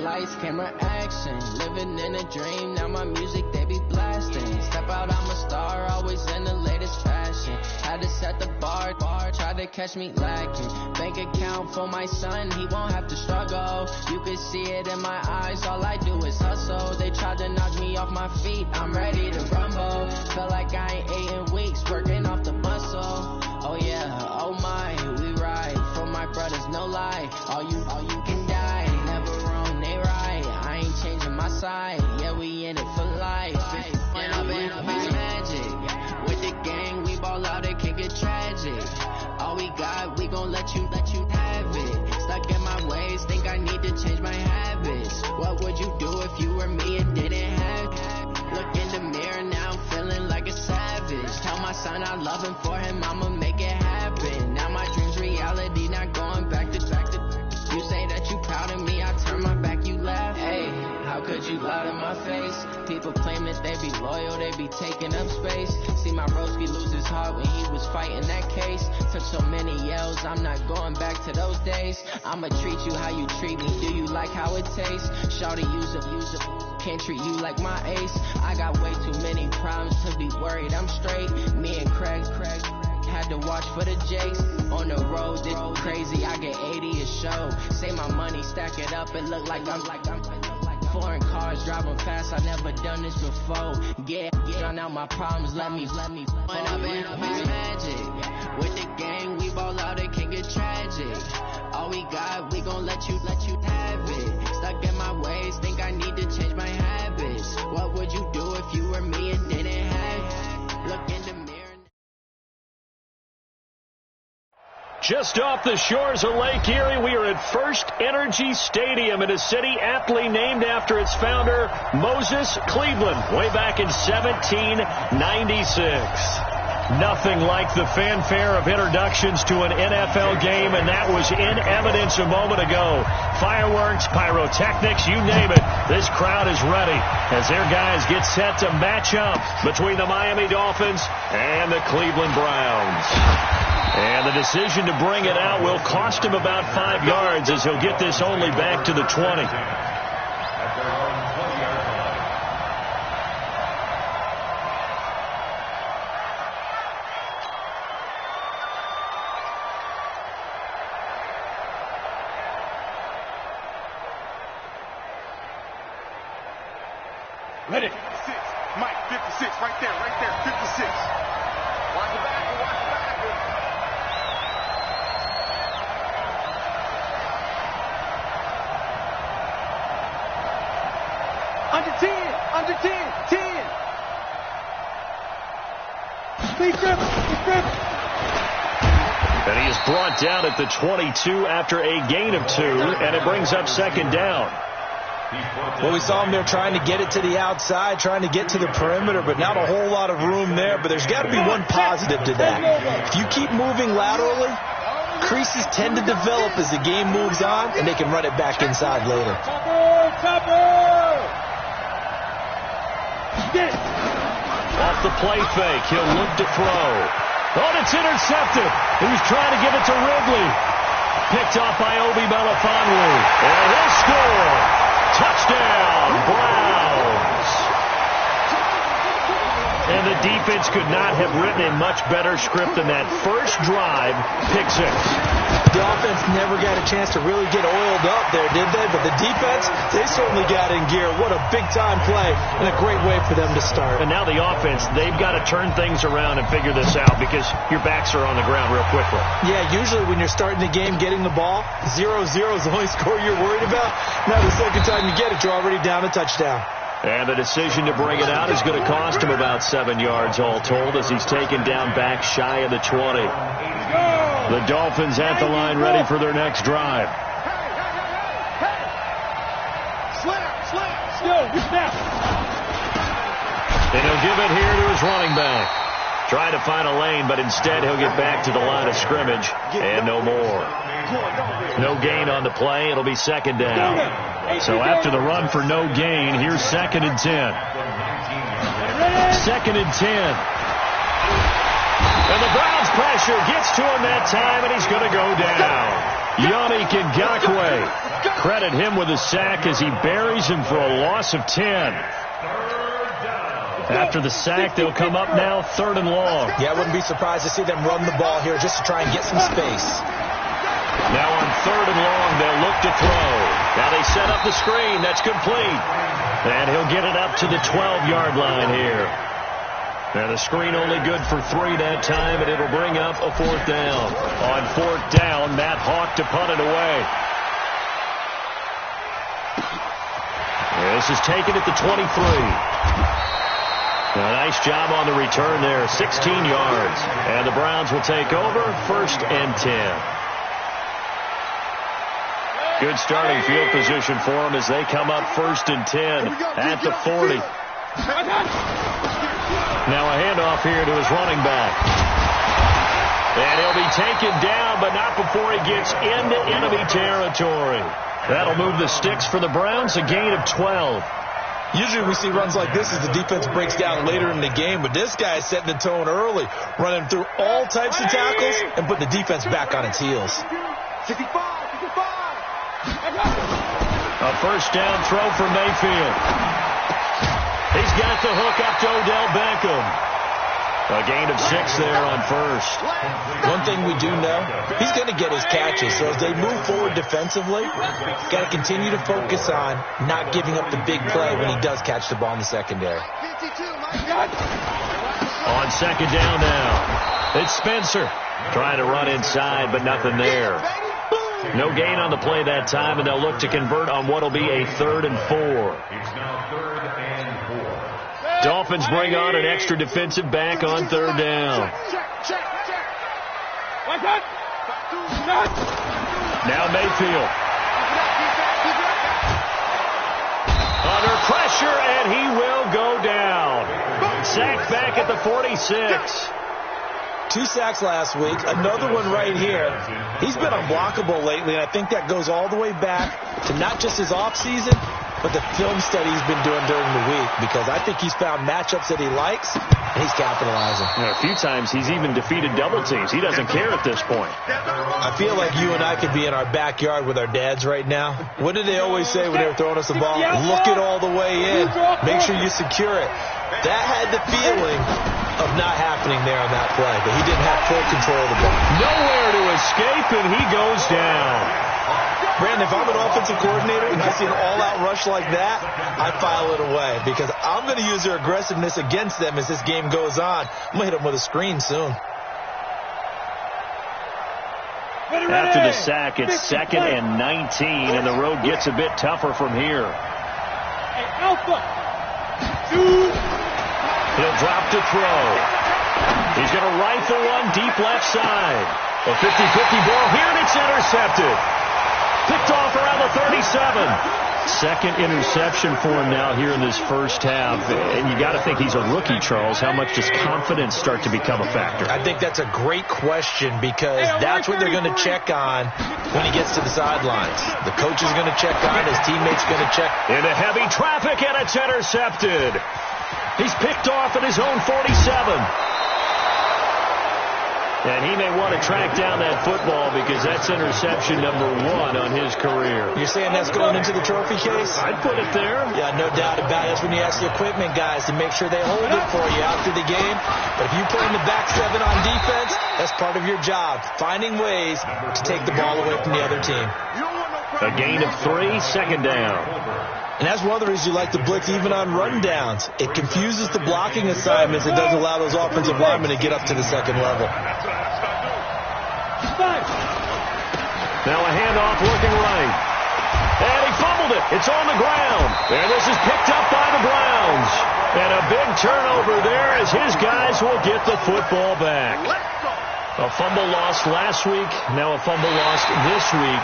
lights, camera, action. Living in a dream, now my music, they be blasting. Step out, I'm a star, always in the latest fashion. Had to set the bar, try to catch me lacking. Bank account for my son, he won't have to struggle. You can see it in my eyes, all I do is hustle. They tried to knock me off my feet, I'm ready to rumble. Felt like I ain't ate in weeks, working off the muscle. Oh yeah, oh my, we ride for my brothers, no lie. All you can die, never wrong, they right. I ain't changing my side, yeah, we in it for life. And I've been magic with the gang, we ball out, it can get tragic. All we got, we gon' let you have it. Stuck in my ways, think I need to change my habits. What would you do if you were me and didn't have it? Look in the mirror now, I'm feeling like a savage. Tell my son I love him, for him I'ma make it happen. Now my dream's reality, not going back to. You say that you proud of me, I turn my back, you laugh. Hey, how could you lie to my face? People claim that they be loyal, they be taking up space. See my broski lose his heart when he was fighting that case. Took so many yells, I'm not going back to those days. I'ma treat you how you treat me, do you like how it tastes? Shawty, use it, can't treat you like my ace. I got way too many problems to be worried, I'm straight. Me and Craig had to watch for the Jakes. On the road, it's crazy, I get 80 a show. Say my money, stack it up, it look like I'm foreign cars, driving fast, I never done this before. Get drown out my problems, let me. When I've been magic with the gang, we ball out, it can get tragic. All we got, we gon' let you have it. Stuck in my ways, think I need to change my habits. What would you do if you were me and didn't have it? Look in the mirror. Just off the shores of Lake Erie, we are at First Energy Stadium in a city aptly named after its founder, Moses Cleveland, way back in 1796. Nothing like the fanfare of introductions to an NFL game, and that was in evidence a moment ago. Fireworks, pyrotechnics, you name it. This crowd is ready as their guys get set to match up between the Miami Dolphins and the Cleveland Browns. And the decision to bring it out will cost him about 5 yards as he'll get this only back to the 20. Ready. 56. Mike, 56. Right there. 56. Watch the back. Under 10. 10. Speed grip. And he is brought down at the 22 after a gain of 2, and it brings up second down. Well, we saw him there trying to get it to the outside, trying to get to the perimeter, but not a whole lot of room there. But there's got to be one positive to that. If you keep moving laterally, creases tend to develop as the game moves on, and they can run it back inside later. Off the play fake, he'll look to throw. Oh, it's intercepted. He was trying to give it to Ridley. Picked off by Obi Melifonwu. And he'll score. Touchdown, Browns. And the defense could not have written a much better script than that first drive, pick 6. The offense never got a chance to really get oiled up there, did they? But the defense, they certainly got in gear. What a big-time play and a great way for them to start. And now the offense, they've got to turn things around and figure this out because your backs are on the ground real quickly. Yeah, usually when you're starting the game getting the ball, 0-0 is the only score you're worried about. Now the second time you get it, you're already down a touchdown. And the decision to bring it out is going to cost him about 7 yards all told as he's taken down back shy of the 20. The Dolphins at the line ready for their next drive. And he'll give it here to his running back. Trying to find a lane, but instead he'll get back to the line of scrimmage and no more. No gain on the play. It'll be second down. So after the run for no gain, here's 2nd and 10. 2nd and 10. And the Browns' pressure gets to him that time, and he's going to go down. Yannick Ngakoue. Credit him with a sack as he buries him for a loss of 10. After the sack, they'll come up now 3rd and long. Yeah, I wouldn't be surprised to see them run the ball here just to try and get some space. Now on 3rd and long, they'll look to throw. Now they set up the screen. That's complete. And he'll get it up to the 12-yard line here. And the screen only good for 3 that time, and it'll bring up a 4th down. On 4th down, Matt Hawk to punt it away. This is taken at the 23. A nice job on the return there, 16 yards. And the Browns will take over, 1st and 10. Good starting field position for them as they come up 1st and 10 at the 40. Now a handoff here to his running back. And he'll be taken down, but not before he gets into enemy territory. That'll move the sticks for the Browns, a gain of 12. Usually we see runs like this as the defense breaks down later in the game, but this guy is setting the tone early, running through all types of tackles and putting the defense back on its heels. 65. A 1st down throw for Mayfield. He's got the hook up to Odell Beckham. A gain of 6 there on 1st. One thing we do know, he's going to get his catches. So as they move forward defensively, got to continue to focus on not giving up the big play when he does catch the ball in the secondary. On 2nd down now, it's Spencer trying to run inside, but nothing there. No gain on the play that time, and they'll look to convert on what will be a 3rd and 4. Dolphins bring on an extra defensive back on 3rd down. Now Mayfield. Under pressure, and he will go down. Sacked back at the 46. 2 sacks last week, another one right here. He's been unblockable lately, and I think that goes all the way back to not just his offseason, but the film study he's been doing during the week, because I think he's found matchups that he likes, and he's capitalizing. A few times he's even defeated double teams. He doesn't care at this point. I feel like you and I could be in our backyard with our dads right now. What did they always say when they were throwing us the ball? Look it all the way in. Make sure you secure it. That had the feeling of not happening there on that play, but he didn't have full control of the ball. Nowhere to escape, and he goes down. Brandon, if I'm an offensive coordinator and I see an all-out rush like that, I file it away because I'm going to use their aggressiveness against them as this game goes on. I'm going to hit them with a screen soon. After the sack, it's 2nd and 19, and the road gets a bit tougher from here. He'll drop to throw. He's going to rifle one deep left side. A 50-50 ball here, and it's intercepted. Picked off around the 37. Second interception for him now here in this first half. And you got to think he's a rookie, Charles. How much does confidence start to become a factor? I think that's a great question because that's what they're going to check on when he gets to the sidelines. The coach is going to check on, his teammates going to check. Into heavy traffic, and it's intercepted. He's picked off at his own 47. And he may want to track down that football because that's interception number 1 on his career. You're saying that's going into the trophy case? I'd put it there. Yeah, no doubt about it. That's when you ask the equipment guys to make sure they hold it for you after the game. But if you put in the back 7 on defense, that's part of your job, finding ways to take the ball away from the other team. A gain of 3, 2nd down. And that's one of the reasons you like to blitz even on run downs. It confuses the blocking assignments. It doesn't allow those offensive linemen to get up to the second level. Now a handoff looking right. And he fumbled it. It's on the ground. And this is picked up by the Browns. And a big turnover there as his guys will get the football back. A fumble lost last week, now a fumble lost this week.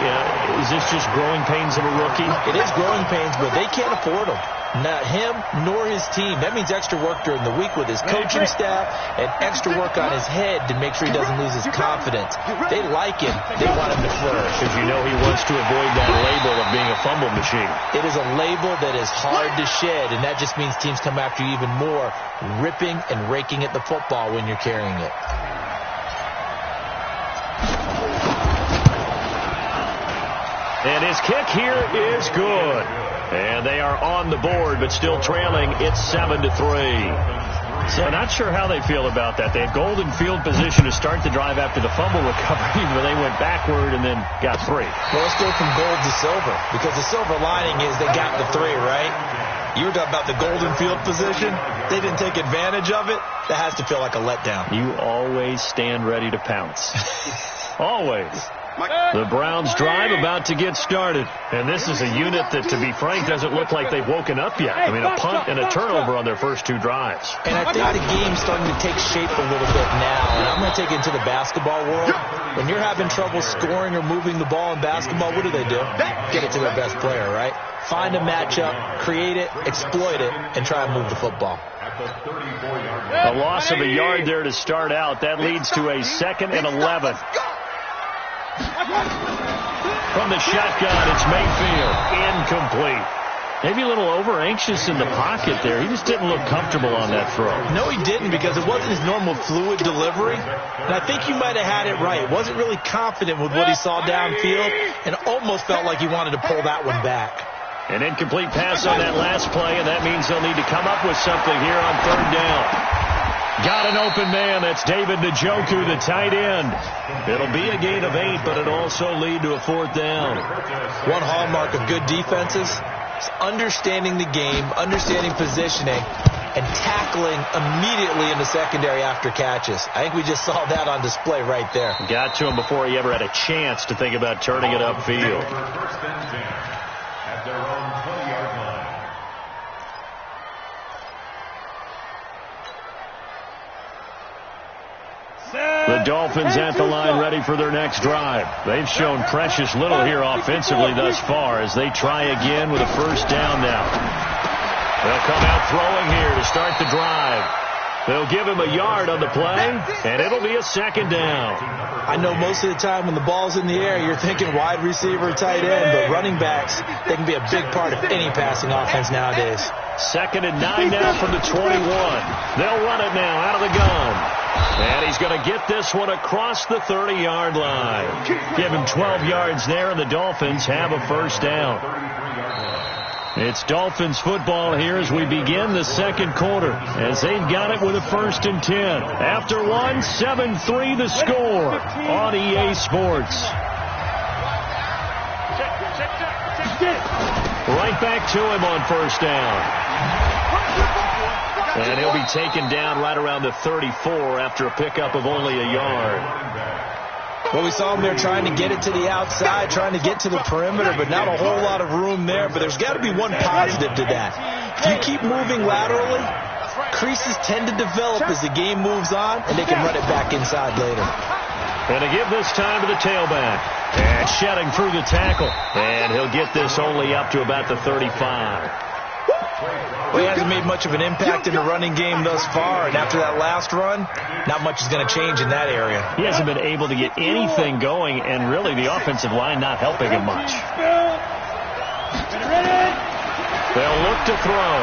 Is this just growing pains of a rookie? It is growing pains, but they can't afford them. Not him nor his team. That means extra work during the week with his coaching staff and extra work on his head to make sure he doesn't lose his confidence. They like him. They want him to flourish. Because you know he wants to avoid that label of being a fumble machine. It is a label that is hard to shed, and that just means teams come after you even more, ripping and raking at the football when you're carrying it. And his kick here is good. And they are on the board, but still trailing. It's 7-3. So not sure how they feel about that. They had golden field position to start the drive after the fumble recovery, but they went backward and then got 3. Well, let's go from gold to silver, because the silver lining is they got the 3, right? You were talking about the golden field position. They didn't take advantage of it. That has to feel like a letdown. You always stand ready to pounce. Always. The Browns drive about to get started. And this is a unit that, to be frank, doesn't look like they've woken up yet. I mean, a punt and a turnover on their first 2 drives. And I think the game's starting to take shape a little bit now. And I'm going to take it into the basketball world. When you're having trouble scoring or moving the ball in basketball, what do? Get it to their best player, right? Find a matchup, create it, exploit it, and try and move the football. A loss of a yard there to start out. That leads to a 2nd and 11. From the shotgun, it's Mayfield. Incomplete. Maybe a little over-anxious in the pocket there. He just didn't look comfortable on that throw. No, he didn't, because it wasn't his normal fluid delivery. And I think you might have had it right. Wasn't really confident with what he saw downfield and almost felt like he wanted to pull that one back. An incomplete pass on that last play, and that means they'll need to come up with something here on 3rd down. Got an open man. That's David Njoku, the tight end. It'll be a gain of 8, but it'll also lead to a 4th down. One hallmark of good defenses is understanding the game, understanding positioning, and tackling immediately in the secondary after catches. I think we just saw that on display right there. Got to him before he ever had a chance to think about turning it upfield. The Dolphins at the line ready for their next drive. They've shown precious little here offensively thus far as they try again with a 1st down now. They'll come out throwing here to start the drive. They'll give him a yard on the play, and it'll be a 2nd down. I know most of the time when the ball's in the air, you're thinking wide receiver, tight end, but running backs, they can be a big part of any passing offense nowadays. 2nd and 9 now from the 21. They'll run it now out of the gun. And he's going to get this one across the 30-yard line. Give him 12 yards there, and the Dolphins have a 1st down. It's Dolphins football here as we begin the 2nd quarter, as they've got it with a 1st and 10. After 1, 7-3 the score on EA Sports. Right back to him on 1st down. And he'll be taken down right around the 34 after a pickup of only a yard. Well, we saw him there trying to get it to the outside, trying to get to the perimeter, but not a whole lot of room there. But there's got to be one positive to that. If you keep moving laterally, creases tend to develop as the game moves on, and they can run it back inside later. And to give this time to the tailback. And shedding through the tackle. And he'll get this only up to about the 35. Well, he hasn't made much of an impact in the running game thus far, and after that last run, not much is going to change in that area. He hasn't been able to get anything going, and really the offensive line not helping him much. They'll look to throw.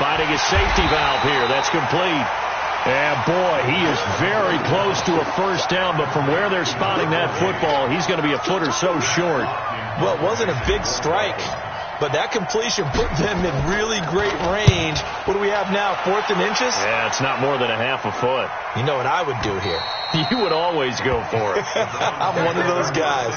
Finding a safety valve here. That's complete. And, boy, he is very close to a 1st down, but from where they're spotting that football, he's going to be a foot or so short. Well, it wasn't a big strike, but that completion put them in really great range. What do we have now, 4th and inches? Yeah, it's not more than a half a foot. You know what I would do here? You would always go for it. I'm one of those guys.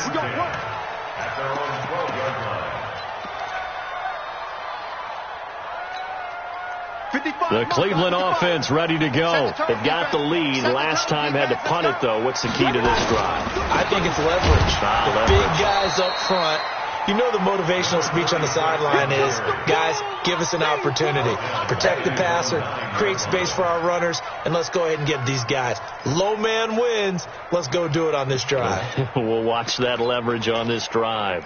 The Cleveland offense ready to go. They've got the lead. Last time had to punt it, though. What's the key to this drive? I think it's leverage. The big guys up front You know the motivational speech on the sideline is, guys, give us an opportunity. Protect the passer, create space for our runners, and let's go ahead and get these guys. Low man wins. Let's go do it on this drive. We'll watch that leverage on this drive.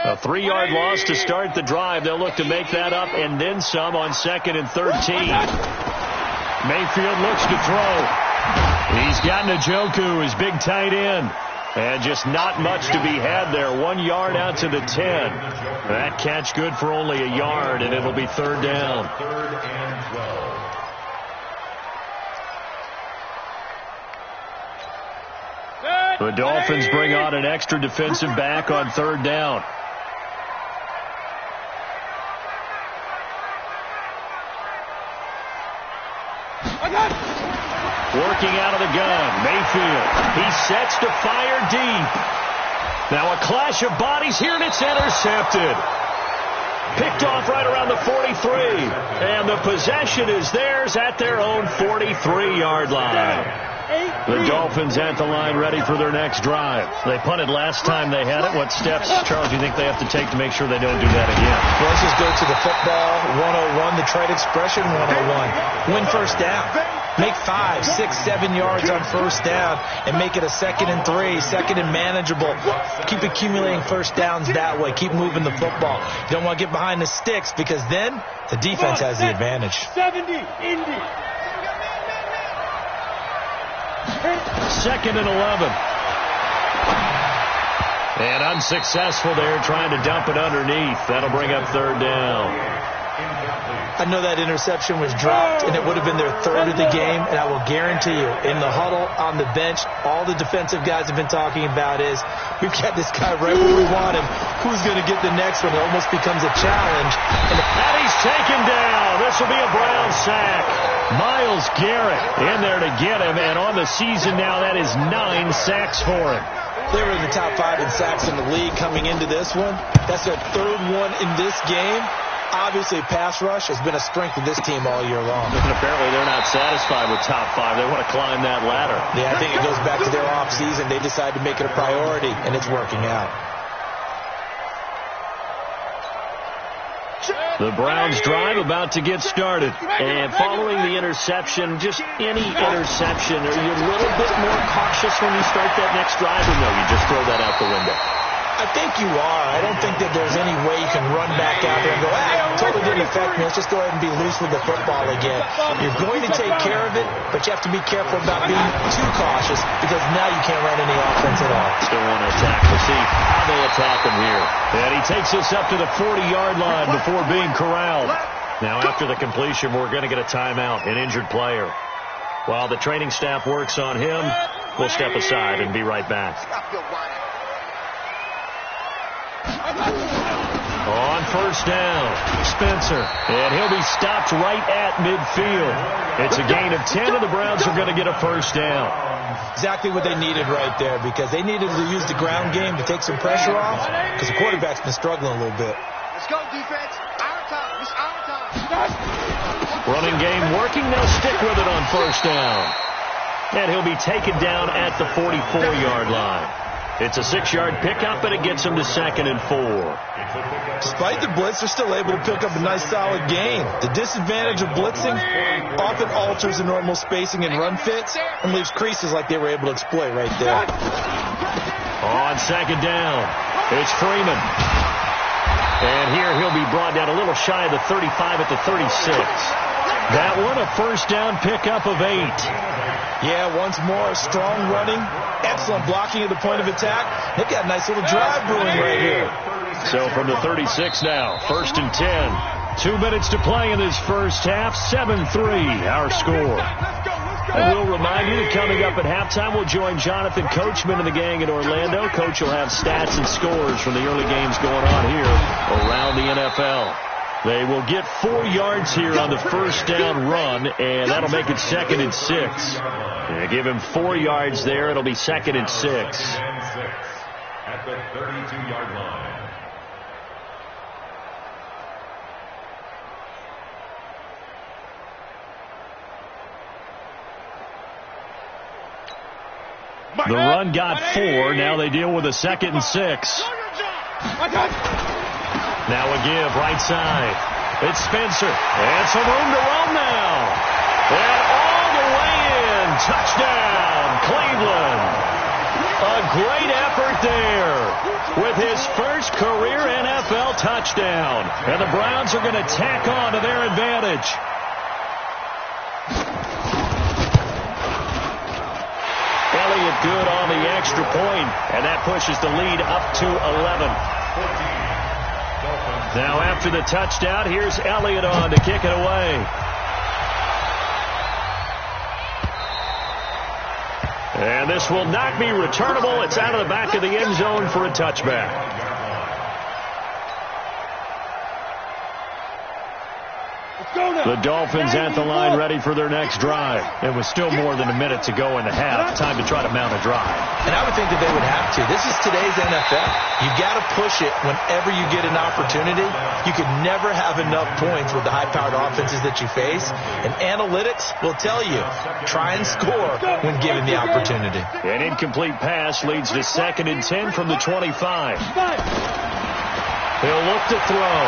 A 3-yard loss to start the drive. They'll look to make that up and then some on 2nd and 13. Mayfield looks to throw. He's got Njoku, his big tight end. And just not much to be had there. 1 yard out to the 10. That catch good for only a yard, and it'll be 3rd down. The Dolphins bring on an extra defensive back on 3rd down. Working out of the gun, Mayfield. He sets to fire deep. Now a clash of bodies here, and it's intercepted. Picked off right around the 43. And the possession is theirs at their own 43-yard line. The Dolphins at the line ready for their next drive. They punted last time they had it. What steps, Charles, do you think they have to take to make sure they don't do that again? Well, let's just go to the football 101, the trade expression 101. Win first down. Make 5, 6, 7 yards on first down and make it a 2nd and 3, 2nd and manageable. Keep accumulating first downs that way. Keep moving the football. You don't want to get behind the sticks because then the defense has the advantage. 70, Indy. 2nd and 11. And unsuccessful there, trying to dump it underneath. That'll bring up 3rd down. I know that interception was dropped, and it would have been their 3rd of the game, and I will guarantee you, in the huddle, on the bench, all the defensive guys have been talking about is, we've got this guy right where we want him. Who's going to get the next one? It almost becomes a challenge. And he's taken down. This will be a Brown sack. Myles Garrett in there to get him, and on the season now, that is 9 sacks for him. They were in the top 5 in sacks in the league coming into this one. That's their 3rd one in this game. Obviously, pass rush has been a strength of this team all year long. And apparently they're not satisfied with top 5. They want to climb that ladder. Yeah, I think it goes back to their offseason. They decided to make it a priority, and it's working out. The Browns drive about to get started. And following the interception, just any interception, are you a little bit more cautious when you start that next drive, or no, you just throw that out the window? I think you are. I don't think that there's any way you can run back out there and go, totally didn't affect me. Let's just go ahead and be loose with the football again. You're going to take care of it, but you have to be careful about being too cautious because now you can't run any offense at all. Still want to attack. We'll see how they attack him here. And he takes us up to the 40-yard line before being corralled. Now, after the completion, we're going to get a timeout, an injured player. While the training staff works on him, we'll step aside and be right back. On first down, Spencer. And he'll be stopped right at midfield. It's a gain of 10, and the Browns are going to get a first down. Exactly what they needed right there because they needed to use the ground game to take some pressure off because the quarterback's been struggling a little bit. Let's go, defense. Our time. It's our time. Running game working. They'll stick with it on first down. And he'll be taken down at the 44-yard line. It's a 6-yard pickup, and it gets him to 2nd and 4. Despite the blitz, they're still able to pick up a nice, solid gain. The disadvantage of blitzing often alters the normal spacing and run fits and leaves creases like they were able to exploit right there. On 2nd down, it's Freeman. And here he'll be brought down a little shy of the 35 at the 36. That one a first down pickup of 8. Yeah, once more, strong running, excellent blocking at the point of attack. They've got a nice little drive brewing right here. So from the 36 now, 1st and 10. 2 minutes to play in this first half, 7-3 our score. And we'll remind you that coming up at halftime, we'll join Jonathan Coachman and the gang in Orlando. Coach will have stats and scores from the early games going on here around the NFL. They will get 4 yards here on the first down run, and that'll make it 2nd and 6. And give him 4 yards there. It'll be 2nd and 6. At the 32-yard line. The run got 4. Now they deal with a 2nd and 6. Now a give, right side. It's Spencer. And some room to roam now. And all the way in. Touchdown, Cleveland. A great effort there with his first career NFL touchdown. And the Browns are going to tack on to their advantage. Elliott good on the extra point, and that pushes the lead up to 11. Now after the touchdown, here's Elliott on to kick it away. And this will not be returnable. It's out of the back of the end zone for a touchback. The Dolphins at the line ready for their next drive. It was still more than a minute to go in the half. Time to try to mount a drive. And I would think that they would have to. This is today's NFL. You got to push it whenever you get an opportunity. You could never have enough points with the high-powered offenses that you face. And analytics will tell you, try and score when given the opportunity. An incomplete pass leads to 2nd and 10 from the 25. He'll look to throw.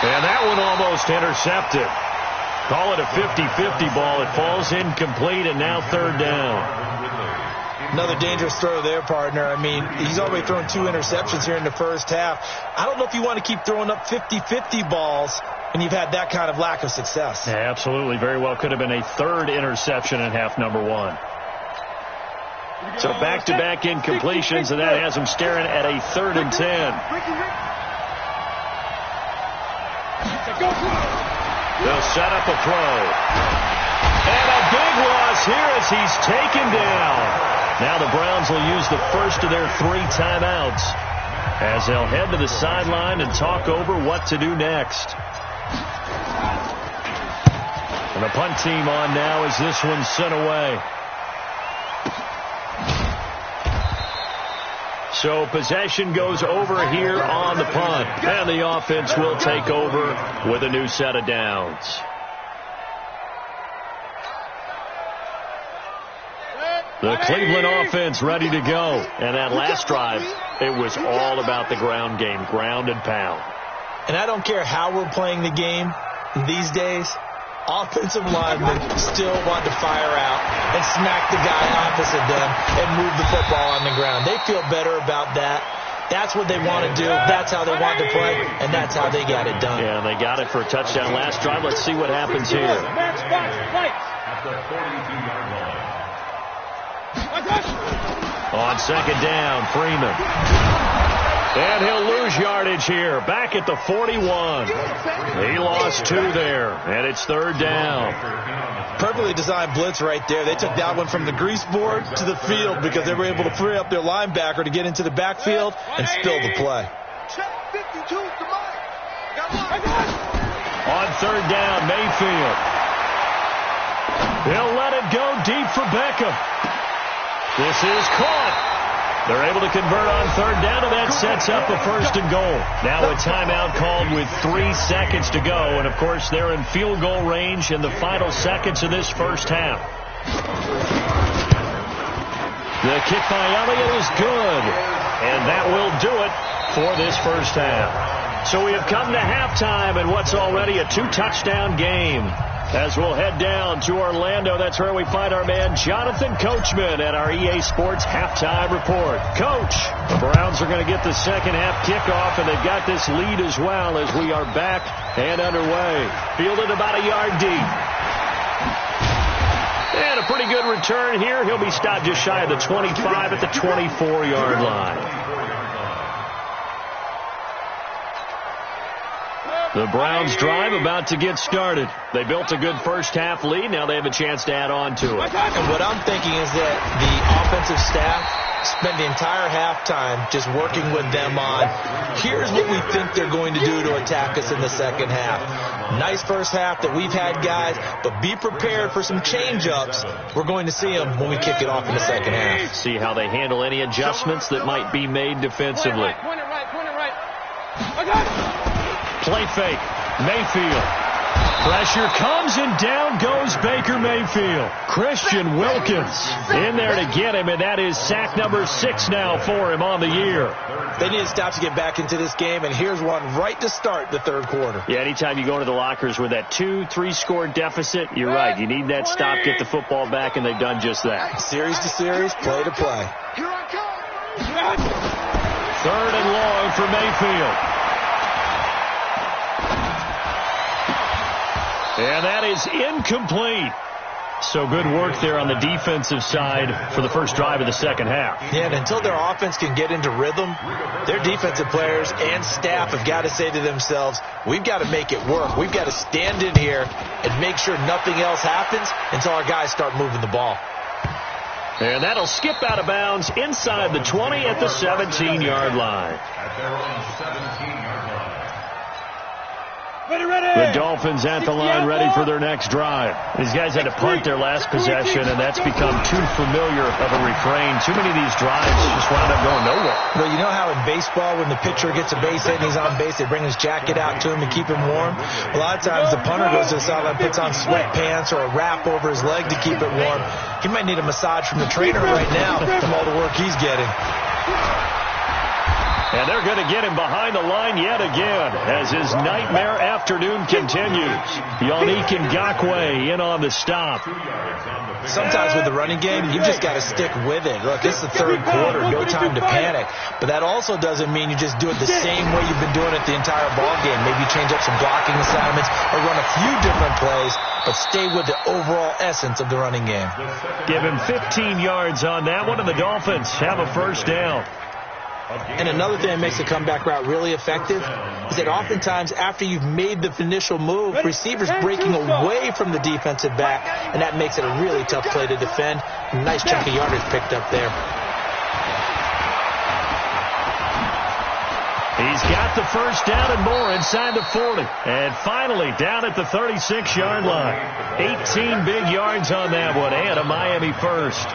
And that one almost intercepted. Call it a 50-50 ball. It falls incomplete, and now 3rd down. Another dangerous throw there, partner. I mean, he's already thrown 2 interceptions here in the first half. I don't know if you want to keep throwing up 50-50 balls when you've had that kind of lack of success. Yeah, absolutely. Very well could have been a 3rd interception in half number 1. So back-to-back incompletions, and that has him staring at a 3rd and 10. They'll set up a throw. And a big loss here as he's taken down. Now the Browns will use the first of their 3 timeouts as they'll head to the sideline and talk over what to do next. And the punt team on now as this one's sent away. So possession goes over here on the punt. And the offense will take over with a new set of downs. The Cleveland offense ready to go. And that last drive, it was all about the ground game, ground and pound. And I don't care how we're playing the game these days. Offensive linemen still want to fire out and smack the guy opposite them and move the football on the ground. They feel better about that. That's what they want to do. That's how they want to play, and that's how they got it done. Yeah, they got it for a touchdown last drive. Let's see what happens here. At the 42-yard line. On 2nd down, Freeman. And he'll lose yardage here. Back at the 41. He lost 2 there. And it's 3rd down. Perfectly designed blitz right there. They took that one from the grease board to the field because they were able to free up their linebacker to get into the backfield and spill the play. On 3rd down, Mayfield. He'll let it go deep for Beckham. This is caught. They're able to convert on 3rd down, and that sets up a 1st and goal. Now a timeout called with 3 seconds to go. And, of course, they're in field goal range in the final seconds of this first half. The kick by Elliott is good. And that will do it for this first half. So we have come to halftime in what's already a 2-touchdown game. As we'll head down to Orlando, that's where we find our man Jonathan Coachman at our EA Sports Halftime Report. Coach, the Browns are going to get the second half kickoff, and they've got this lead as well as we are back and underway. Fielded about a yard deep. And a pretty good return here. He'll be stopped just shy of the 25 at the 24-yard line. The Browns drive about to get started. They built a good first half lead. Now they have a chance to add on to it. And what I'm thinking is that the offensive staff spent the entire halftime just working with them on, here's what we think they're going to do to attack us in the second half. Nice first half that we've had, guys, but be prepared for some change-ups. We're going to see them when we kick it off in the second half. See how they handle any adjustments that might be made defensively. Point it right. I got it. Play fake. Mayfield. Pressure comes, and down goes Baker Mayfield. Christian Wilkins in there to get him, and that is sack number 6 now for him on the year. They need to stop to get back into this game, and here's one right to start the third quarter. Yeah, anytime you go to the lockers with that 2-3 score deficit, you're right. You need that stop, get the football back, and they've done just that. Series to series, play to play. Here I come. Third and long for Mayfield. And that is incomplete. So good work there on the defensive side for the first drive of the second half. Yeah, and until their offense can get into rhythm, their defensive players and staff have got to say to themselves, we've got to make it work. We've got to stand in here and make sure nothing else happens until our guys start moving the ball. And that'll skip out of bounds inside the 20 at the 17-yard line. At their own 17-yard line. The Dolphins at the line, ready for their next drive. These guys had to punt their last possession, and that's become too familiar of a refrain. Too many of these drives just wound up going nowhere. Well, you know how in baseball, when the pitcher gets a base hit and he's on base, they bring his jacket out to him to keep him warm? A lot of times the punter goes to the sideline, puts on sweatpants or a wrap over his leg to keep it warm. He might need a massage from the trainer right now from all the work he's getting. And they're going to get him behind the line yet again as his nightmare afternoon continues. Yannick Ngakoue in on the stop. Sometimes with the running game, you've just got to stick with it. Look, this is the third quarter, no time to panic. But that also doesn't mean you just do it the same way you've been doing it the entire ball game. Maybe change up some blocking assignments or run a few different plays, but stay with the overall essence of the running game. Give him 15 yards on that one, and the Dolphins have a first down. And another thing that makes the comeback route really effective is that oftentimes after you've made the initial move, receivers breaking away from the defensive back, and that makes it a really tough play to defend. A nice chunk of yardage picked up there. He's got the first down and more inside the 40. And finally down at the 36-yard line. 18 big yards on that one, and a Miami first.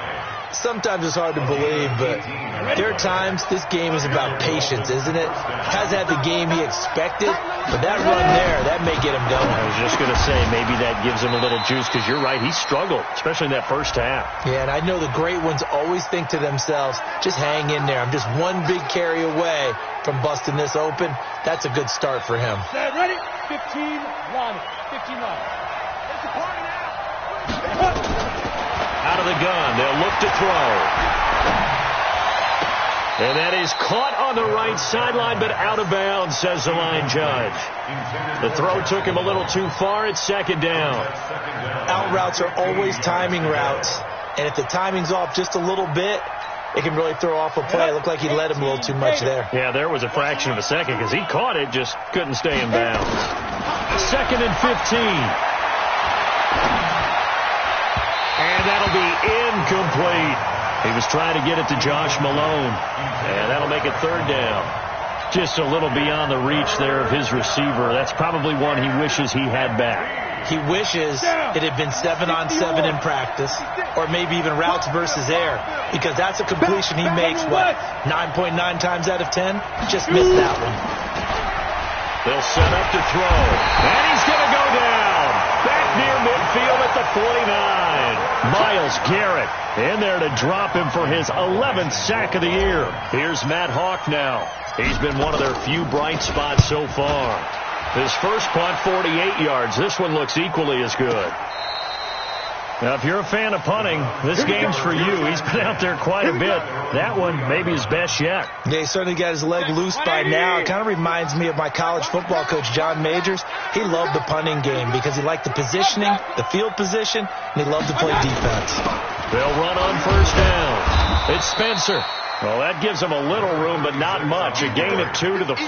Sometimes it's hard to believe, but there are times this game is about patience, isn't it? Hasn't had the game he expected, but that run there, that may get him going. I was just going to say, maybe that gives him a little juice, because you're right, he struggled, especially in that first half. Yeah, and I know the great ones always think to themselves, just hang in there. I'm just one big carry away from busting this open. That's a good start for him. Ready? 15 line. 15 line. It's a party now. Out of the gun, they'll look to throw. And that is caught on the right sideline, but out of bounds, says the line judge. The throw took him a little too far. It's second down. Out routes are always timing routes, and if the timing's off just a little bit, it can really throw off a play. It looked like he led him a little too much there. Yeah, there was a fraction of a second because he caught it, just couldn't stay in bounds. Second and 15. And that'll be incomplete. He was trying to get it to Josh Malone. And that'll make it third down. Just a little beyond the reach there of his receiver. That's probably one he wishes he had back. He wishes it had been 7-on-7 in practice, or maybe even routes versus air, because that's a completion he makes, 9.9 times out of 10? Just missed that one. They'll set up to throw. And he's going to go down. Back near midfield at the 49. Myles Garrett in there to drop him for his 11th sack of the year. Here's Matt Hawk now. He's been one of their few bright spots so far. His first punt, 48 yards. This one looks equally as good. Now, if you're a fan of punting, this game's for you. He's been out there quite a bit. That one maybe his best yet. Yeah, he certainly got his leg loose by now. It kind of reminds me of my college football coach, John Majors. He loved the punting game because he liked the positioning, the field position, and he loved to play defense. They'll run on first down. It's Spencer. Well, that gives him a little room, but not much. A gain of 2 to the 5.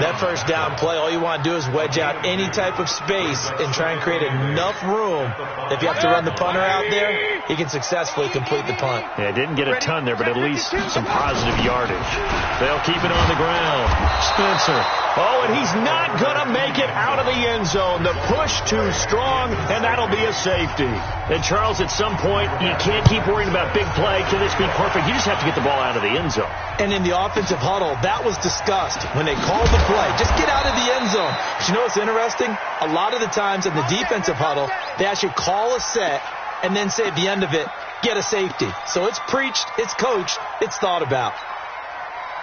That first down play, all you want to do is wedge out any type of space and try and create enough room. If you have to run the punter out there, he can successfully complete the punt. Yeah, didn't get a ton there, but at least some positive yardage. They'll keep it on the ground. Spencer. Oh, and he's not going to make it out of the end zone. The push too strong, and that'll be a safety. And, Charles, at some point, you can't keep worrying about big play. Can this be perfect perfect. You just have to get the ball out of the end zone. And in the offensive huddle, that was discussed when they called the play. Just get out of the end zone. But you know what's interesting? A lot of the times in the defensive huddle, they actually call a set and then say at the end of it, get a safety. So it's preached, it's coached, it's thought about.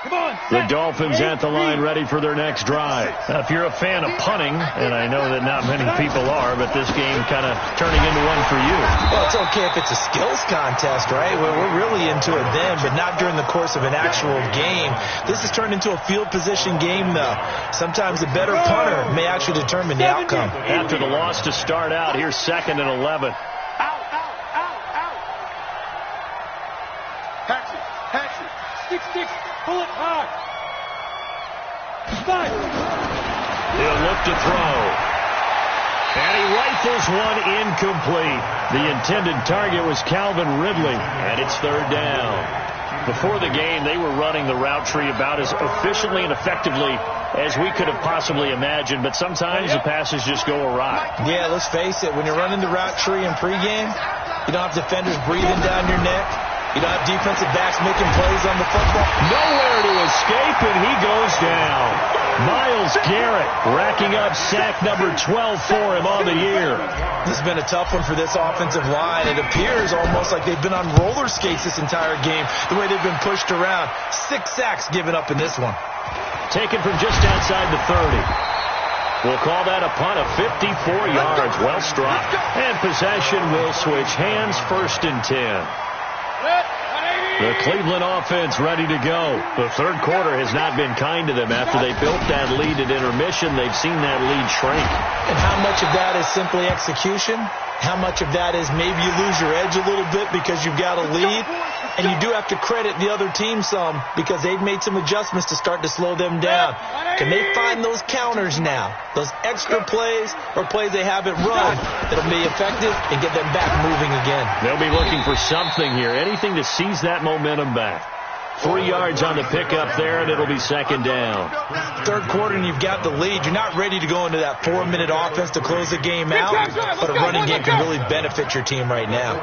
The Dolphins at the line ready for their next drive. If you're a fan of punting, and I know that not many people are, but this game kind of turning into one for you. Well, it's okay if it's a skills contest, right? We're really into it then, but not during the course of an actual game. This has turned into a field position game, though. Sometimes the better punter may actually determine the outcome. After the loss to start out, here's 2nd and 11. Six, pull it hard. Stop. He'll look to throw. And he rifles one incomplete. The intended target was Calvin Ridley, and it's 3rd down. Before the game, they were running the route tree about as efficiently and effectively as we could have possibly imagined, but sometimes the passes just go awry. Yeah, let's face it, when you're running the route tree in pregame, you don't have defenders breathing down your neck. You don't have defensive backs making plays on the football. Nowhere to escape, and he goes down. Myles Garrett racking up sack number 12 for him on the year. This has been a tough one for this offensive line. It appears almost like they've been on roller skates this entire game, the way they've been pushed around. 6 sacks given up in this one. Taken from just outside the 30. We'll call that a punt of 54 yards. Well struck. And possession will switch hands, 1st and 10. The Cleveland offense ready to go. The third quarter has not been kind to them. After they built that lead at intermission, they've seen that lead shrink. And how much of that is simply execution? How much of that is maybe you lose your edge a little bit because you've got a lead? And you do have to credit the other team some because they've made some adjustments to start to slow them down. Can they find those counters now? Those extra plays or plays they haven't run that'll be effective and get them back moving again? They'll be looking for something here, anything to seize that momentum back. 3 yards on the pickup there, and it'll be 2nd down. Third quarter, and you've got the lead. You're not ready to go into that 4-minute offense to close the game out, but a running game can really benefit your team right now.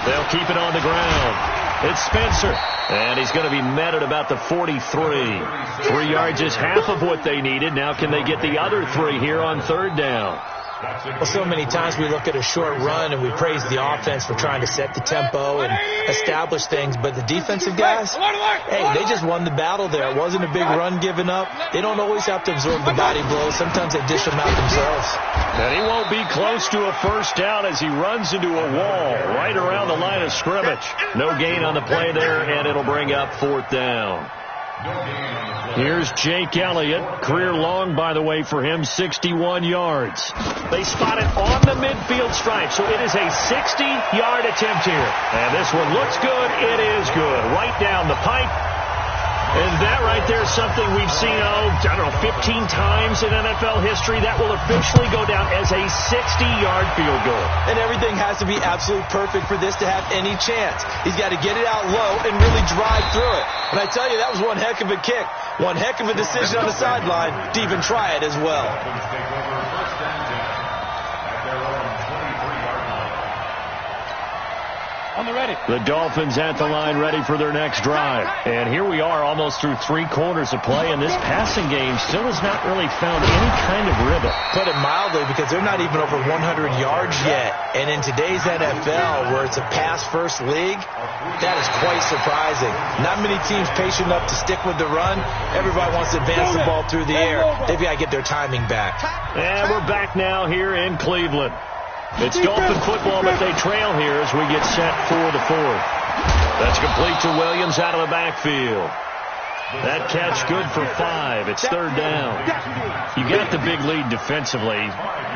They'll keep it on the ground. It's Spencer, and he's going to be met at about the 43. 3 yards is half of what they needed. Now can they get the other 3 here on 3rd down? Well, so many times we look at a short run and we praise the offense for trying to set the tempo and establish things, but the defensive guys, hey, they just won the battle there. It wasn't a big run given up. They don't always have to absorb the body blows. Sometimes they dish them out themselves. And he won't be close to a 1st down as he runs into a wall right around the line of scrimmage. No gain on the play there, and it'll bring up 4th down. Here's Jake Elliott. Career long, by the way, for him, 61 yards. They spot it on the midfield stripe, so it is a 60-yard attempt here. And this one looks good. It is good. Right down the pipe. And that right there is something we've seen, 15 times in NFL history. That will officially go down as a 60-yard field goal. And everything has to be absolutely perfect for this to have any chance. He's got to get it out low and really drive through it. And I tell you, that was one heck of a kick. One heck of a decision on the sideline to even try it as well. On the ready. The Dolphins at the line ready for their next drive. And here we are almost through 3 quarters of play, and this passing game still has not really found any kind of rhythm. Put it mildly, because they're not even over 100 yards yet. And in today's NFL, where it's a pass-first league, that is quite surprising. Not many teams patient enough to stick with the run. Everybody wants to advance the ball through the air. They've got to get their timing back. And we're back now here in Cleveland. It's Dolphin football, but they trail here as we get set for the 4th. That's complete to Williams out of the backfield. That catch good for 5. It's 3rd down. You got the big lead defensively,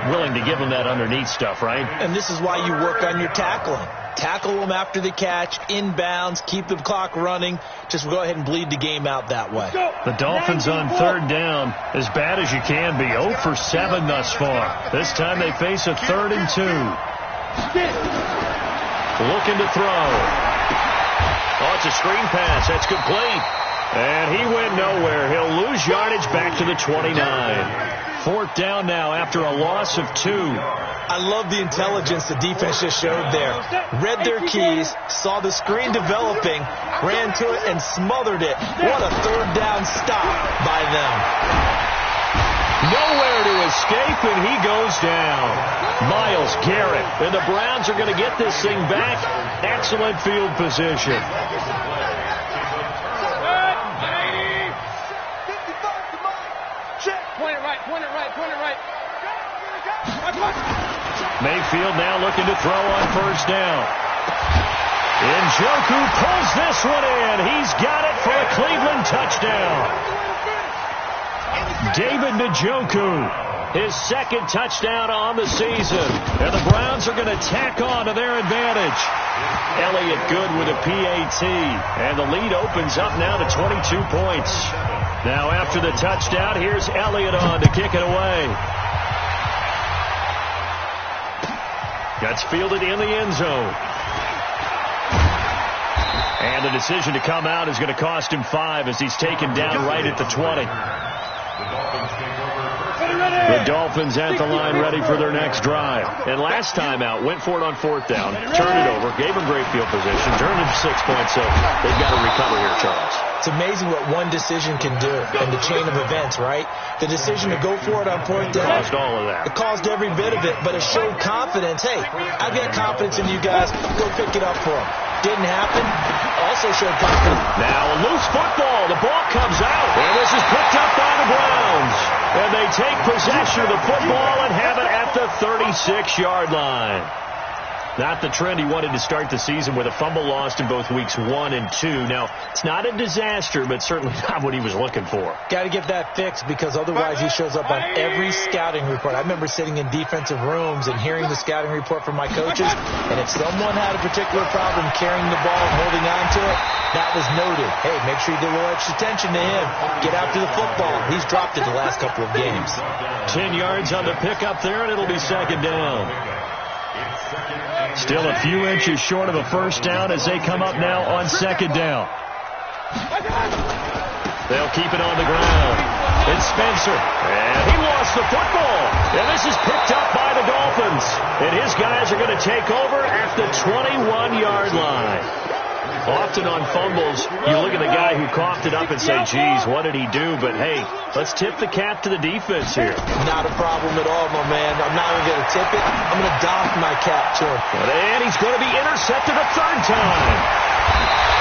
willing to give them that underneath stuff, right? And this is why you work on your tackling. Tackle them after the catch, inbounds, keep the clock running. Just go ahead and bleed the game out that way. The Dolphins on 3rd down, as bad as you can be. 0 for 7 thus far. This time they face a 3rd and 2. Looking to throw. Oh, it's a screen pass. That's complete. And he went nowhere. He'll lose yardage back to the 29. 4th down now after a loss of 2. I love the intelligence the defense just showed there. Read their keys, saw the screen developing, ran to it, and smothered it. What a 3rd down stop by them. Nowhere to escape, and he goes down. Myles Garrett. And the Browns are going to get this thing back. Excellent field position. Mayfield now looking to throw on 1st down. Njoku pulls this one in. He's got it for a Cleveland touchdown. David Njoku, his 2nd touchdown on the season. And the Browns are going to tack on to their advantage. Elliott Good with a PAT. And the lead opens up now to 22 points. Now after the touchdown, here's Elliott on to kick it away. That's fielded in the end zone. And the decision to come out is going to cost him 5 as he's taken down right at the 20. The Dolphins at the line ready for their next drive. And last time out, went for it on 4th down, turned it over, gave him great field position, turned it to 6 points, so they've got to recover here, Charles. It's amazing what one decision can do in the chain of events, right? The decision to go for it on 4th down. Caused all of that. It caused every bit of it, but it showed confidence. Hey, I've got confidence in you guys. Go pick it up for them. Didn't happen. Also showed confidence. Now a loose football. The ball comes out. And this is picked up by the Browns. And they take possession of the football and have it at the 36-yard line. Not the trend he wanted to start the season with a fumble lost in both weeks 1 and 2. Now, it's not a disaster, but certainly not what he was looking for. Got to get that fixed because otherwise he shows up on every scouting report. I remember sitting in defensive rooms and hearing the scouting report from my coaches, and if someone had a particular problem carrying the ball and holding on to it, that was noted. Hey, make sure you give a little extra attention to him. Get after the football. He's dropped it the last couple of games. 10 yards on the pickup there, and it'll be 2nd down. Still a few inches short of a 1st down as they come up now on 2nd down. They'll keep it on the ground. It's Spencer. And he lost the football. And this is picked up by the Dolphins. And his guys are going to take over at the 21-yard line. Often on fumbles, you look at the guy who coughed it up and say, geez, what did he do? But, hey, let's tip the cap to the defense here. Not a problem at all, my man. I'm not even going to tip it. I'm going to doff my cap to him. And he's going to be intercepted a 3rd time.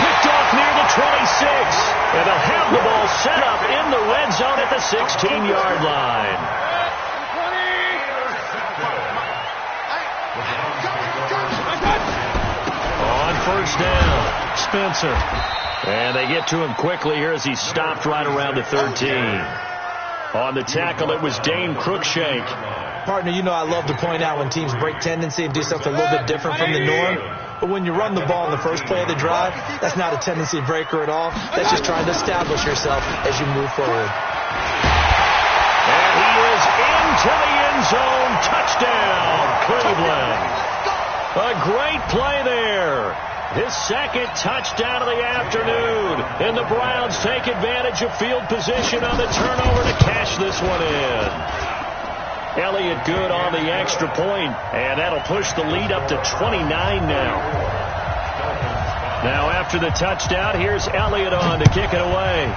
Picked off near the 26. And they'll have the ball set up in the red zone at the 16-yard line. On 1st down. Spencer. And they get to him quickly here as he stopped right around the 13. On the tackle, it was Dane Cruikshank. Partner, you know I love to point out when teams break tendency and do something a little bit different from the norm. But when you run the ball in the first play of the drive, that's not a tendency breaker at all. That's just trying to establish yourself as you move forward. And he is into the end zone. Touchdown, Cleveland. A great play there. His 2nd touchdown of the afternoon. And the Browns take advantage of field position on the turnover to cash this one in. Elliott Good on the extra point. And that'll push the lead up to 29 now. Now after the touchdown, here's Elliott on to kick it away.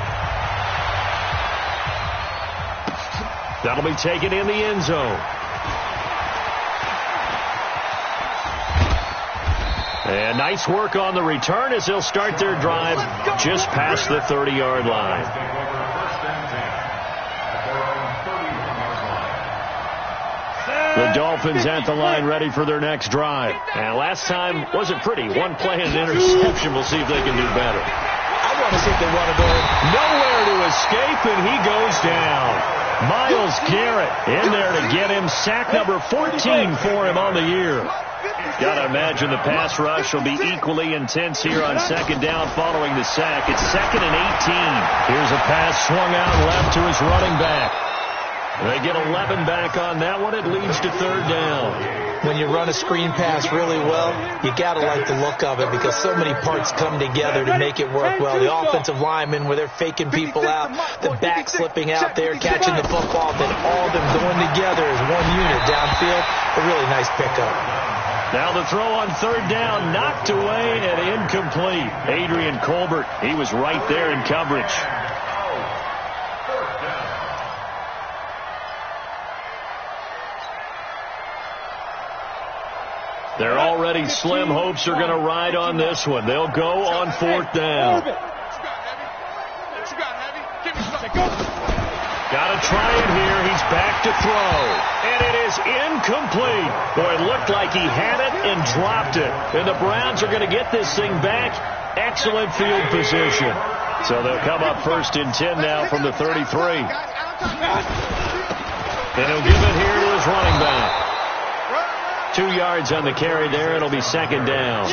That'll be taken in the end zone. And nice work on the return as they'll start their drive just past the 30-yard line. The Dolphins at the line ready for their next drive. And last time wasn't pretty. One play and an interception. We'll see if they can do better. I want to see if they want to go in. Nowhere to escape, and he goes down. Myles Garrett in there to get him sack number 14 for him on the year. Got to imagine the pass rush will be equally intense here on 2nd down following the sack. It's 2nd and 18. Here's a pass swung out left to his running back. They get 11 back on that one. It leads to 3rd down. when you run a screen pass really well, you got to like the look of it because so many parts come together to make it work well. The offensive linemen where they're faking people out, the back slipping out there, catching the football, then all of them going together as one unit downfield. A really nice pickup. Now the throw on third down, knocked away and incomplete. Adrian Colbert, he was right there in coverage. They're already slim hopes are going to ride on this one. They'll go on fourth down. Got to try it here. He's back to throw. And it is incomplete. Boy, it looked like he had it and dropped it. And the Browns are going to get this thing back. Excellent field position. So they'll come up first and 10 now from the 33. And he'll give it here to his running back. 2 yards on the carry there. It'll be second down.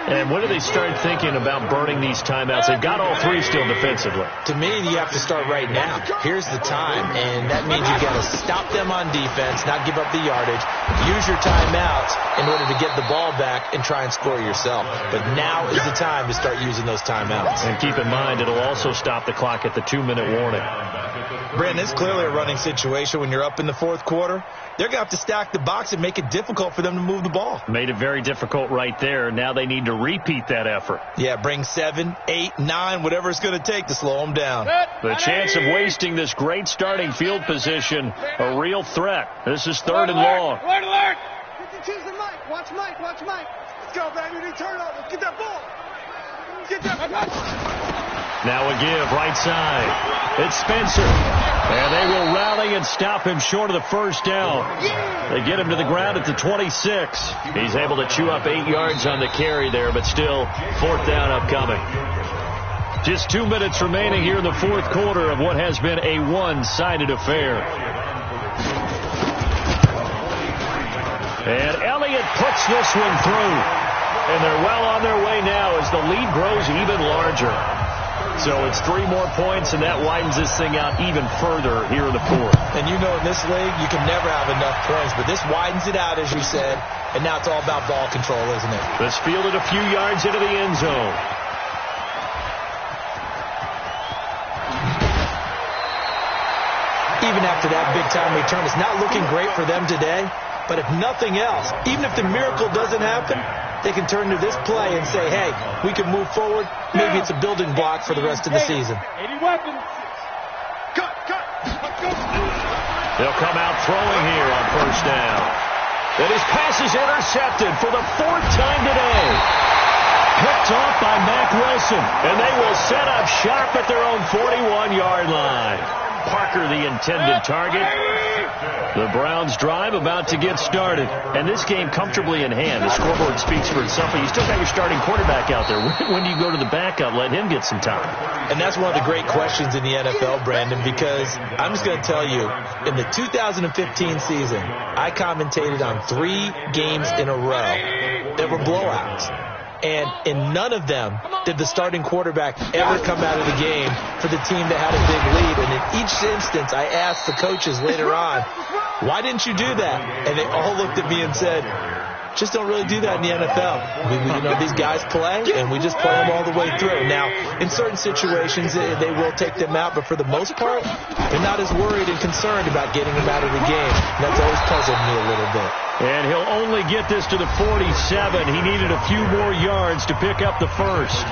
And when do they start thinking about burning these timeouts? They've got all three still defensively. To me, you have to start right now. Here's the time, and that means you've got to stop them on defense, not give up the yardage, use your timeouts in order to get the ball back and try and score yourself. But now is the time to start using those timeouts. And keep in mind, it'll also stop the clock at the 2-minute warning. Brandon, it's clearly a running situation when you're up in the fourth quarter. They're going to have to stack the box and make it difficult for them to move the ball. Made it very difficult right there. Now they need to repeat that effort. Yeah, bring 7, 8, 9, whatever it's going to take to slow them down. The chance of wasting this great starting field position, a real threat. This is third and long. Alert, alert! Choose the Mike. Watch Mike. Watch Mike. Let's go, baby. We need turnover. Get that ball. Get that. Now a give, right side. It's Spencer. And they will rally and stop him short of the first down. They get him to the ground at the 26. He's able to chew up 8 yards on the carry there, but still fourth down upcoming. Just 2 minutes remaining here in the fourth quarter of what has been a one-sided affair. And Elliott puts this one through. And they're well on their way now as the lead grows even larger. So it's 3 more points, and that widens this thing out even further here in the fourth. And you know in this league, you can never have enough points, but this widens it out, as you said, and now it's all about ball control, isn't it? Let's field it a few yards into the end zone. Even after that big-time return, it's not looking great for them today, but if nothing else, even if the miracle doesn't happen, they can turn to this play and say, hey, we can move forward. Maybe it's a building block for the rest of the season. 80 weapons. Cut. They'll come out throwing here on first down. And his pass is intercepted for the 4th time today. Picked off by Mack Wilson. And they will set up shop at their own 41-yard line. Parker, the intended target. The Browns drive about to get started. And this game comfortably in hand. The scoreboard speaks for itself. But you still got your starting quarterback out there. When do you go to the backup? Let him get some time. And that's one of the great questions in the NFL, Brandon, because I'm just going to tell you, in the 2015 season, I commentated on 3 games in a row. There were blowouts. And in none of them did the starting quarterback ever come out of the game for the team that had a big lead. And in each instance, I asked the coaches later on, why didn't you do that? And they all looked at me and said, just don't really do that in the NFL. These guys play, and we just play them all the way through. Now, in certain situations, they will take them out, but for the most part, they're not as worried and concerned about getting them out of the game. And that's always puzzled me a little bit. And he'll only get this to the 47. He needed a few more yards to pick up the first.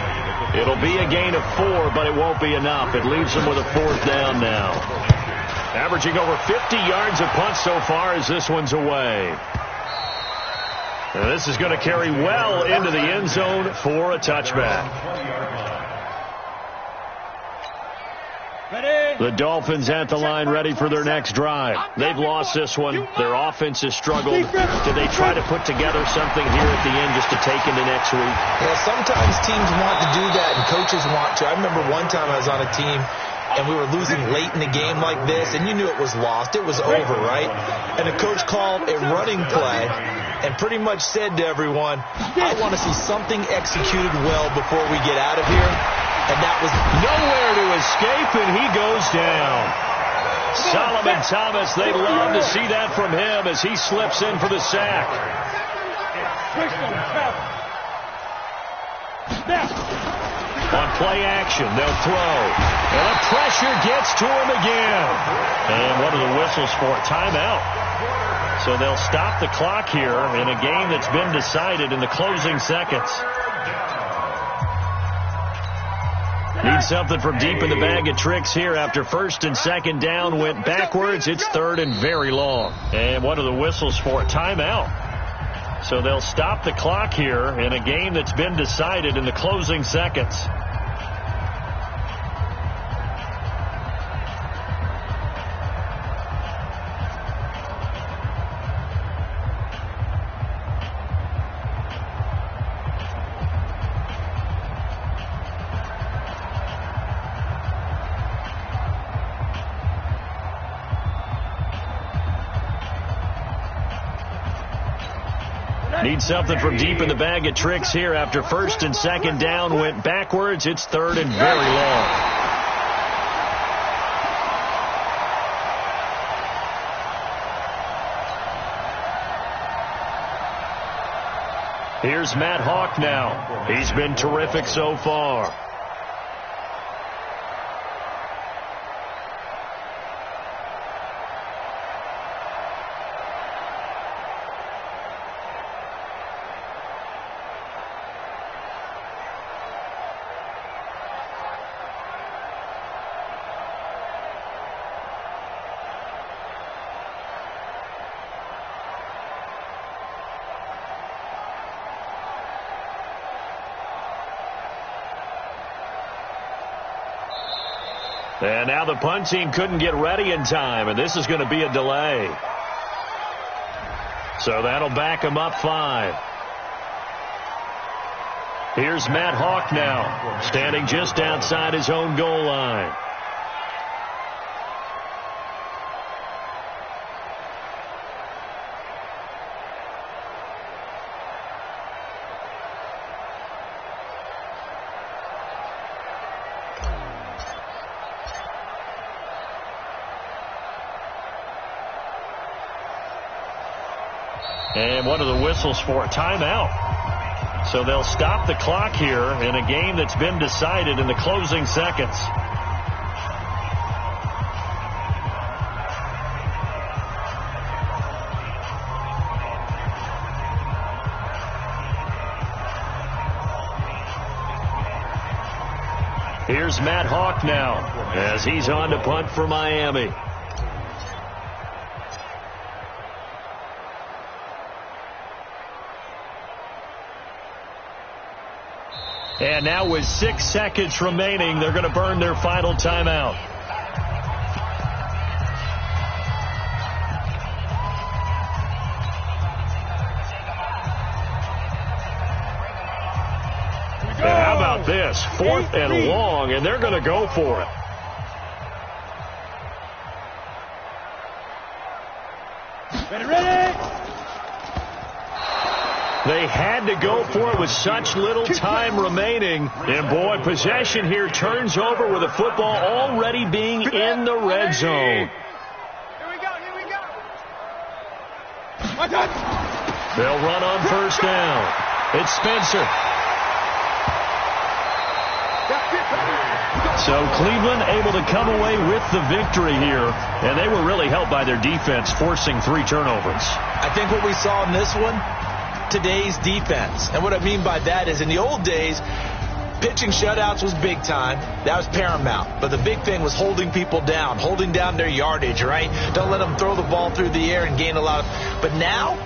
It'll be a gain of 4, but it won't be enough. It leaves him with a 4th down now. Averaging over 50 yards a punt so far as this one's away. And this is going to carry well into the end zone for a touchback. The Dolphins at the line ready for their next drive. They've lost this one. Their offense has struggled. Did they try to put together something here at the end just to take into next week? Well, sometimes teams want to do that and coaches want to. I remember one time I was on a team and we were losing late in the game like this, and you knew it was lost. It was over, right? And the coach called a running play and pretty much said to everyone, I want to see something executed well before we get out of here. And that was nowhere to escape, and he goes down. Solomon Thomas, they love to see that from him as he slips in for the sack. On play action, they'll throw. And the pressure gets to him again. And what are the whistles for? Timeout. So they'll stop the clock here in a game that's been decided in the closing seconds. Need something from deep in the bag of tricks here after first and second down went backwards. It's third and very long. And what are the whistles for? Timeout. So they'll stop the clock here in a game that's been decided in the closing seconds. Need something from deep in the bag of tricks here after first and second down went backwards. It's third and very long. Here's Matt Hawk now. He's been terrific so far. And now the punt team couldn't get ready in time, and this is going to be a delay. So that'll back them up 5. Here's Matt Hawk now, standing just outside his own goal line. And what are the whistles for? Timeout. So they'll stop the clock here in a game that's been decided in the closing seconds. Here's Matt Hawk now as he's on to punt for Miami. And now with 6 seconds remaining, they're going to burn their final timeout. And how about this? 4th and long, and they're going to go for it. Ready? They had to go for it with such little time remaining. And, boy, possession here turns over with the football already being in the red zone. Here we go, here we go. They'll run on first down. It's Spencer. So Cleveland able to come away with the victory here. And they were really helped by their defense, forcing 3 turnovers. I think what we saw in this one, today's defense. And what I mean by that is in the old days, pitching shutouts was big time. That was paramount. But the big thing was holding people down, holding down their yardage, right? Don't let them throw the ball through the air and gain a lot of... But now,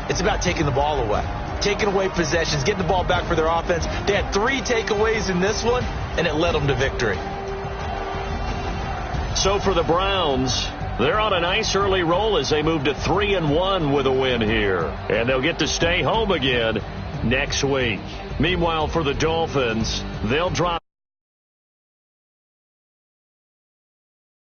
it's about taking the ball away. Taking away possessions, getting the ball back for their offense. They had 3 takeaways in this one, and it led them to victory. So for the Browns, they're on a nice early roll as they move to 3-1 with a win here. And they'll get to stay home again next week. Meanwhile, for the Dolphins, they'll drop